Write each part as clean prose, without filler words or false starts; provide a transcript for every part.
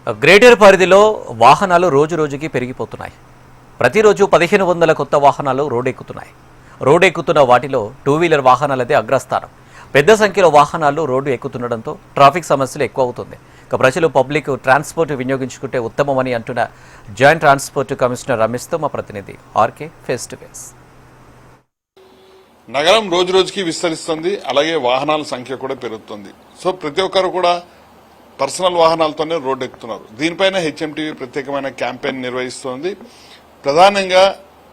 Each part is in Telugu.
గ్రేటర్ పరిధిలో వాహనాలు రోజురోజుకి పెరిగిపోతున్నాయి. ప్రతిరోజు 1500 కొత్త వాహనాలు రోడ్డెక్కుతున్న వాటిలో టూ వీలర్ వాహనాలదే అగ్రస్థానం. పెద్ద సంఖ్యలో వాహనాలు రోడ్డు ఎక్కుతుండటంతో ట్రాఫిక్ సమస్యలు ఎక్కువ అవుతుంది. ప్రజలు పబ్లిక్ ట్రాన్స్పోర్ట్ వినియోగించుకుంటే ఉత్తమమని అంటున్న జాయింట్ ట్రాన్స్పోర్ట్ కమిషనర్ రమేష్తో మా ప్రతినిధి ఆర్కే ఫేస్ టు ఫేస్. నగరం రోజు రోజుకి విస్తరిస్తుంది, అలాగే వాహనాల సంఖ్య కూడా పెరుగుతుంది. సో ప్రతి ఒక్కరు కూడా పర్సనల్ వాహనాలతోనే రోడ్డు ఎక్కుతున్నారు. దీనిపైన హెచ్ఎంటీవీ ప్రత్యేకమైన క్యాంపెయిన్ నిర్వహిస్తోంది. ప్రధానంగా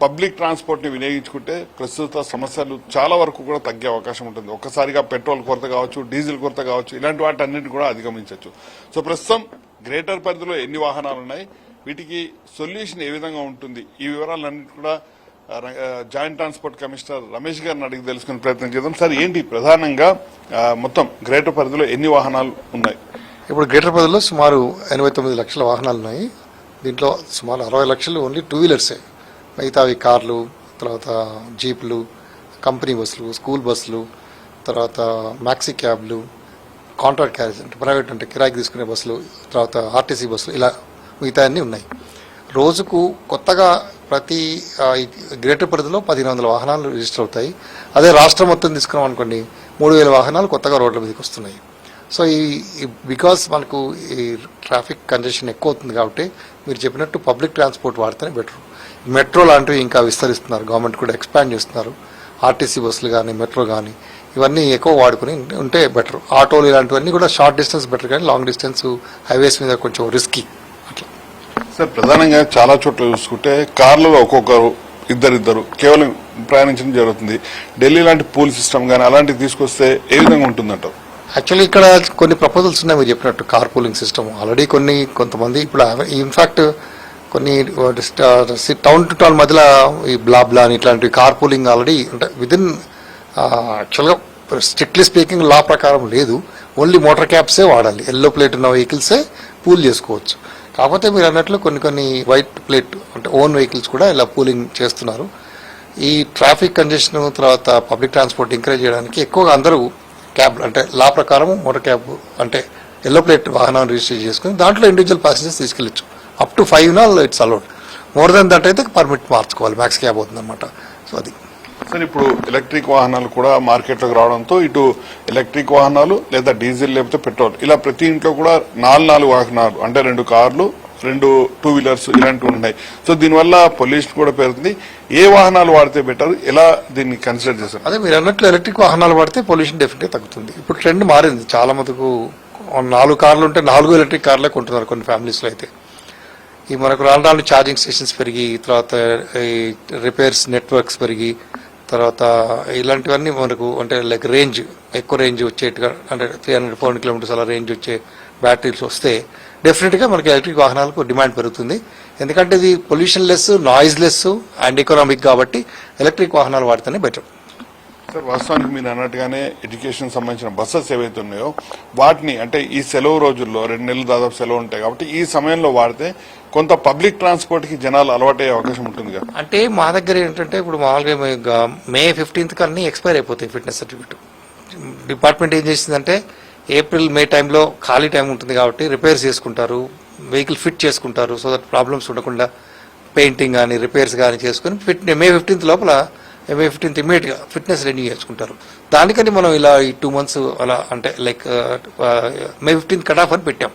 పబ్లిక్ ట్రాన్స్పోర్ట్ ని వినియోగించుకుంటే ప్రస్తుత సమస్యలు చాలా వరకు కూడా తగ్గే అవకాశం ఉంటుంది. ఒక్కసారిగా పెట్రోల్ కొరత కావచ్చు, డీజిల్ కొరత కావచ్చు, ఇలాంటి వాటన్నిటిని కూడా అధిగమించవచ్చు. సో ప్రస్తుతం గ్రేటర్ పరిధిలో ఎన్ని వాహనాలు ఉన్నాయి, వీటికి సొల్యూషన్ ఏ విధంగా ఉంటుంది, ఈ వివరాలన్నింటి కూడా జాయింట్ ట్రాన్స్పోర్ట్ కమిషనర్ రమేష్ గారిని అడిగి తెలుసుకునే ప్రయత్నం చేద్దాం. సార్, ఏంటి ప్రధానంగా మొత్తం గ్రేటర్ పరిధిలో ఎన్ని వాహనాలు ఉన్నాయి? ఇప్పుడు గ్రేటర్ పరిధిలో సుమారు 89 లక్షల వాహనాలు ఉన్నాయి. దీంట్లో సుమారు 60 లక్షలు ఓన్లీ టూ వీలర్సే. మిగతావి కార్లు, తర్వాత జీప్లు, కంపెనీ బస్సులు, స్కూల్ బస్సులు, తర్వాత మ్యాక్సీ క్యాబ్లు, కాంట్రాక్ట్ క్యారేజ్ అంటే ప్రైవేట్ అంటే కిరాయికి తీసుకునే బస్సులు, తర్వాత ఆర్టీసీ బస్సులు, ఇలా మిగతా అన్నీ ఉన్నాయి. రోజుకు కొత్తగా ప్రతి గ్రేటర్ పరిధిలో 1500 వాహనాలు రిజిస్టర్ అవుతాయి. అదే రాష్ట్రం మొత్తం తీసుకున్నాం అనుకోండి, 3000 వాహనాలు కొత్తగా రోడ్ల మీదకి వస్తున్నాయి. సో ఈ బికాస్ మనకు ఈ ట్రాఫిక్ కంజెషన్ ఎక్కువ అవుతుంది కాబట్టి మీరు చెప్పినట్టు పబ్లిక్ ట్రాన్స్పోర్ట్ వాడితేనే బెటర్. మెట్రో లాంటివి ఇంకా విస్తరిస్తున్నారు, గవర్నమెంట్ కూడా ఎక్స్పాండ్ చేస్తున్నారు. ఆర్టీసీ బస్సులు కానీ, మెట్రో కానీ ఇవన్నీ ఎక్కువ వాడుకుని ఉంటే బెటర్. ఆటోలు ఇలాంటివన్నీ కూడా షార్ట్ డిస్టెన్స్ బెటర్, కానీ లాంగ్ డిస్టెన్స్ హైవేస్ మీద కొంచెం రిస్కీ అట్లా. సార్, ప్రధానంగా చాలా చోట్ల చూసుకుంటే కార్లలో ఒక్కొక్కరు ఇద్దరిద్దరు కేవలం ప్రయాణించడం జరుగుతుంది. ఢిల్లీ లాంటి పూల్ సిస్టమ్ కానీ అలాంటివి తీసుకొస్తే ఏ విధంగా ఉంటుందంటారు? యాక్చువల్లీ ఇక్కడ కొన్ని ప్రపోజల్స్ ఉన్నాయి. మీరు చెప్పినట్టు కార్ పూలింగ్ సిస్టమ్ ఆల్రెడీ కొంతమంది ఇప్పుడు ఇన్ఫాక్ట్ కొన్ని టౌన్ టు టౌన్ మధ్యలో ఈ బ్లాబ్లా అని ఇట్లాంటి కార్ పూలింగ్ ఆల్రెడీ అంటే విదిన్ యాక్చువల్గా స్ట్రిక్ట్లీ స్పీకింగ్ లా ప్రకారం లేదు. ఓన్లీ మోటార్ క్యాబ్సే వాడాలి. ఎల్లో ప్లేట్ ఉన్న వెహికల్సే పూల్ చేసుకోవచ్చు. కాకపోతే మీరు అన్నట్లు కొన్ని వైట్ ప్లేట్ అంటే ఓన్ వెహికల్స్ కూడా ఇలా పూలింగ్ చేస్తున్నారు. ఈ ట్రాఫిక్ కంజెషన్ తర్వాత పబ్లిక్ ట్రాన్స్పోర్ట్ ఎంకరేజ్ చేయడానికి ఎక్కువగా అందరూ క్యాబ్ అంటే లా ప్రకారం మోటార్ క్యాబ్ అంటే ఎల్లో ప్లేట్ వాహనాన్ని రిజిస్టర్ చేసుకుని దాంట్లో ఇండివిజువల్ ప్యాసింజర్స్ తీసుకెళ్ళచ్చు. Up to 5 it's allowed. More than that అయితే పర్మిట్ మార్చుకోవాలి, మ్యాక్స్ క్యాబ్ అవుతుంది అనమాట. సో అది సార్, ఇప్పుడు ఎలక్ట్రిక్ వాహనాలు కూడా మార్కెట్లోకి రావడంతో ఇటు ఎలక్ట్రిక్ వాహనాలు లేదా డీజిల్ లేకపోతే పెట్రోల్ ఇలా ప్రతి ఇంట్లో కూడా 4 వాహనాలు అంటే 2 కార్లు, 2 టూ వీలర్స్ ఇలాంటివి ఉన్నాయి. సో దీనివల్ల పొల్యూషన్ కూడా పెరుగుతుంది. ఏ వాహనాలు వాడితే బెటర్, ఎలా దీన్ని కన్సిడర్ చేస్తారు? అదే మీరు అన్నట్లు ఎలక్ట్రిక్ వాహనాలు వాడితే పొల్యూషన్ డెఫినెట్గా తగ్గుతుంది. ఇప్పుడు ట్రెండ్ మారింది. చాలా మందికి 4 కార్లు ఉంటే 4 ఎలక్ట్రిక్ కార్లే కొంటున్నారు కొన్ని ఫ్యామిలీస్లో. అయితే ఈ మనకు రాను ఛార్జింగ్ స్టేషన్స్ పెరిగి, తర్వాత ఈ రిపేర్స్ నెట్వర్క్స్ పెరిగి, తర్వాత ఇలాంటివన్నీ మనకు అంటే లైక్ రేంజ్ ఎక్కువ రేంజ్ వచ్చేట్టుగా అంటే 300-400 కిలోమీటర్స్ అలా రేంజ్ వచ్చే బ్యాటరీస్ వస్తే డెఫినెట్గా మనకి ఎలక్ట్రిక్ వాహనాలకు డిమాండ్ పెరుగుతుంది. ఎందుకంటే ఇది pollution less, noise less and economic కాబట్టి ఎలక్ట్రిక్ వాహనాలు వాడితేనే బెటర్. సార్, వాస్తవానికి మీరు అన్నట్టుగానే ఎడ్యుకేషన్ సంబంధించిన బస్సెస్ ఏవైతే ఉన్నాయో వాటిని అంటే ఈ సెలవు రోజుల్లో 2 నెలలు దాదాపు సెలవు ఉంటాయి కాబట్టి ఈ సమయంలో వాడితే కొంత పబ్లిక్ ట్రాన్స్పోర్ట్ కి జనాలు అలవాటయ్యే అవకాశం ఉంటుంది కదా. అంటే మా దగ్గర ఏంటంటే ఇప్పుడు మామూలుగా May 15th అన్ని ఎక్స్పైర్ అయిపోతాయి ఫిట్నెస్ సర్టిఫికెట్. డిపార్ట్మెంట్ ఏం చేసిందంటే April, May టైంలో ఖాళీ టైం ఉంటుంది కాబట్టి రిపేర్స్ చేసుకుంటారు, వెహికల్ ఫిట్ చేసుకుంటారు. సో దట్ ప్రాబ్లమ్స్ ఉండకుండా పెయింటింగ్ కానీ రిపేర్స్ కానీ చేసుకుని May 15th లోపల May 15th ఇమీడియట్గా ఫిట్నెస్ రెన్యూ చేసుకుంటారు. దానికని మనం ఇలా ఈ 2 months అలా అంటే like May 15th cut off అని పెట్టాం.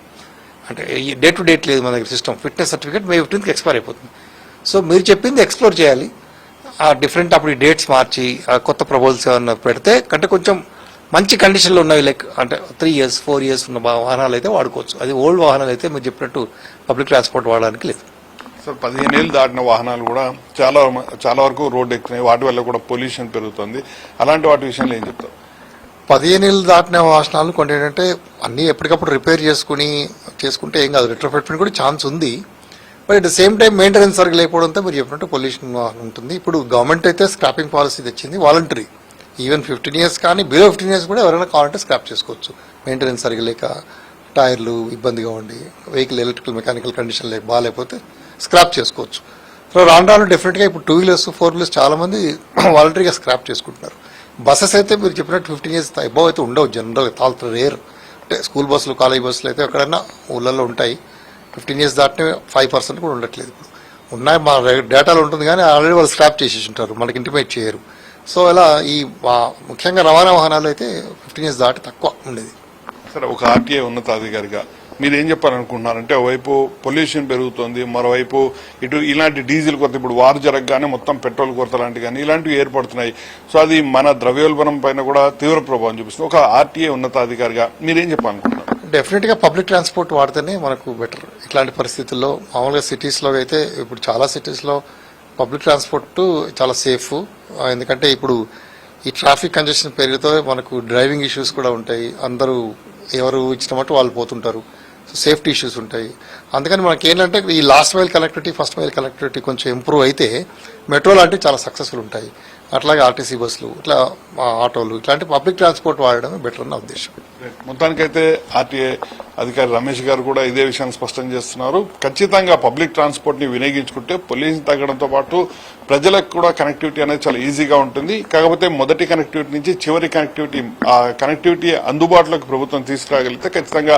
అంటే డే టు డేట్ లేదు మన దగ్గర system. Fitness certificate May 15th expire అయిపోతుంది. సో మీరు చెప్పింది ఎక్స్ప్లోర్ చేయాలి. ఆ డిఫరెంట్ అప్పుడు ఈ డేట్స్ మార్చి కొత్త ప్రపోజల్స్ ఏమన్నా పెడితే కంటే కొంచెం మంచి కండిషన్లో ఉన్నవి లైక్ అంటే 3 years 4 years ఉన్న వాహనాలు అయితే వాడుకోవచ్చు. అది ఓల్డ్ వాహనాలు అయితే మీరు చెప్పినట్టు పబ్లిక్ ట్రాన్స్పోర్ట్ వాడడానికి లేదు. సార్, 15 ఏళ్ళు దాటిన వాహనాలు కూడా చాలా వరకు రోడ్డు ఎక్కుతున్నాయి. వాటి వల్ల కూడా పొల్యూషన్ పెరుగుతుంది. అలాంటి వాటి విషయంలో ఏం చెప్తారు? 15 ఏళ్ళు దాటిన వాహనాలు కొన్ని ఏంటంటే అన్ని ఎప్పటికప్పుడు రిపేర్ చేసుకుంటే ఏం కాదు, రిట్రోఫిట్మెంట్ కూడా ఛాన్స్ ఉంది. But at the same time maintenance సరిగ్గా లేకపోవడంతో మీరు చెప్పినట్టు పొల్యూషన్ ఉంటుంది. ఇప్పుడు గవర్నమెంట్ అయితే స్క్రాపింగ్ పాలసీ తెచ్చింది, వాలంటరీ. ఈవెన్ 15 years కానీ బిలో 15 years కూడా ఎవరైనా కావాలంటే స్క్రాప్ చేసుకోవచ్చు. మెయింటెనెన్స్ సరిగ్గా లేక, టైర్లు ఇబ్బందిగా ఉండి, వెహికల్ ఎలక్ట్రికల్ మెకానికల్ కండిషన్ బాగాలేకపోతే స్క్రాప్ చేసుకోవచ్చు. సో రాను డెఫినెట్గా ఇప్పుడు 2 wheelers 4 wheelers చాలా మంది వాలంటరీగా స్క్రాప్ చేసుకుంటున్నారు. బస్సెస్ అయితే మీరు చెప్పినట్టు 15 years అబౌవ్ అయితే ఉండవు జనరల్గా, తాల్ రేర్. అంటే స్కూల్ బస్సులు, కాలేజ్ బస్సులు అయితే ఎక్కడైనా ఊళ్ళల్లో ఉంటాయి. 15 years దాటినే 5% కూడా ఉండట్లేదు. ఇప్పుడు ఉన్నాయి, మా డేటాలో ఉంటుంది కానీ ఆల్రెడీ వాళ్ళు స్క్రాప్ చేసేసి ఉంటారు, మనకి ఇంటిమేట్ చేయరు. సో ఇలా ఈ ముఖ్యంగా రవాణా వాహనాలు అయితే 15 years దాటి తక్కువ ఉండేది. సరే, ఒక ఆర్టీఐ ఉన్నతాధికారిగా మీరు ఏం చెప్పాలనుకుంటున్నారంటే, ఒకవైపు పొల్యూషన్ పెరుగుతోంది, మరోవైపు ఇటు ఇలాంటి డీజిల్ కొరత, ఇప్పుడు వారు జరగగానే మొత్తం పెట్రోల్ కొరత లాంటివి కానీ ఇలాంటివి ఏర్పడుతున్నాయి. సో అది మన ద్రవ్యోల్బణం పైన కూడా తీవ్ర ప్రభావం చూపిస్తుంది. ఒక ఆర్టీఐ ఉన్నతాధికారిగా మీరేం చెప్పాలనుకుంటున్నారు? డెఫినెట్ గా పబ్లిక్ ట్రాన్స్పోర్ట్ వాడితేనే మనకు బెటర్. ఇట్లాంటి పరిస్థితుల్లో మామూలుగా సిటీస్ లో అయితే, ఇప్పుడు చాలా సిటీస్ లో పబ్లిక్ ట్రాన్స్పోర్ట్ చాలా సేఫ్. ఎందుకంటే ఇప్పుడు ఈ ట్రాఫిక్ కంజెషన్ పెరిగితే మనకు డ్రైవింగ్ ఇష్యూస్ కూడా ఉంటాయి. అందరూ ఎవరు ఇచ్చినట్టు వాళ్ళు పోతుంటారు. సో సేఫ్టీ ఇష్యూస్ ఉంటాయి. అందుకని మనకి ఏంటంటే ఈ last mile connectivity, first mile connectivity కొంచెం ఇంప్రూవ్ అయితే మెట్రో లాంటివి చాలా సక్సెస్ఫుల్ ఉంటాయి. అట్లాగే ఆర్టీసీ బస్సులు, ఇట్లా ఆటోలు, ఇట్లాంటి పబ్లిక్ ట్రాన్స్పోర్ట్ వాడడమే బెటర్ అన్న ఉద్దేశం. మొత్తానికైతే ఆర్టీఐ అధికారి రమేష్ గారు కూడా ఇదే విషయాన్ని స్పష్టం చేస్తున్నారు. ఖచ్చితంగా పబ్లిక్ ట్రాన్స్పోర్ట్ ని వినియోగించుకుంటే పొల్యూషన్ తగ్గడంతో పాటు ప్రజలకు కూడా కనెక్టివిటీ అనేది చాలా ఈజీగా ఉంటుంది. కాకపోతే మొదటి కనెక్టివిటీ నుంచి చివరి కనెక్టివిటీ, ఆ కనెక్టివిటీ అందుబాటులోకి ప్రభుత్వం తీసుకురాగలిగితే ఖచ్చితంగా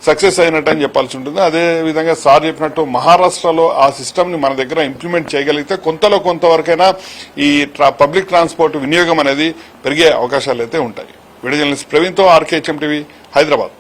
సక్సెస్ అయినట్టు అని చెప్పాల్సి ఉంటుంది. అదే విధంగా సార్ చెప్పినట్టు మహారాష్ట్రలో ఆ సిస్టమ్ ని మన దగ్గర ఇంప్లిమెంట్ చేయగలిగితే కొంతలో కొంతవరకైనా ఈ పబ్లిక్ ట్రాన్స్పోర్ట్ వినియోగం అనేది పెరిగే అవకాశాలు అయితే ఉంటాయి. వీడియో జర్నలిస్ట్ ప్రవీణ్తో ఆర్కే HM టీవీ, హైదరాబాద్.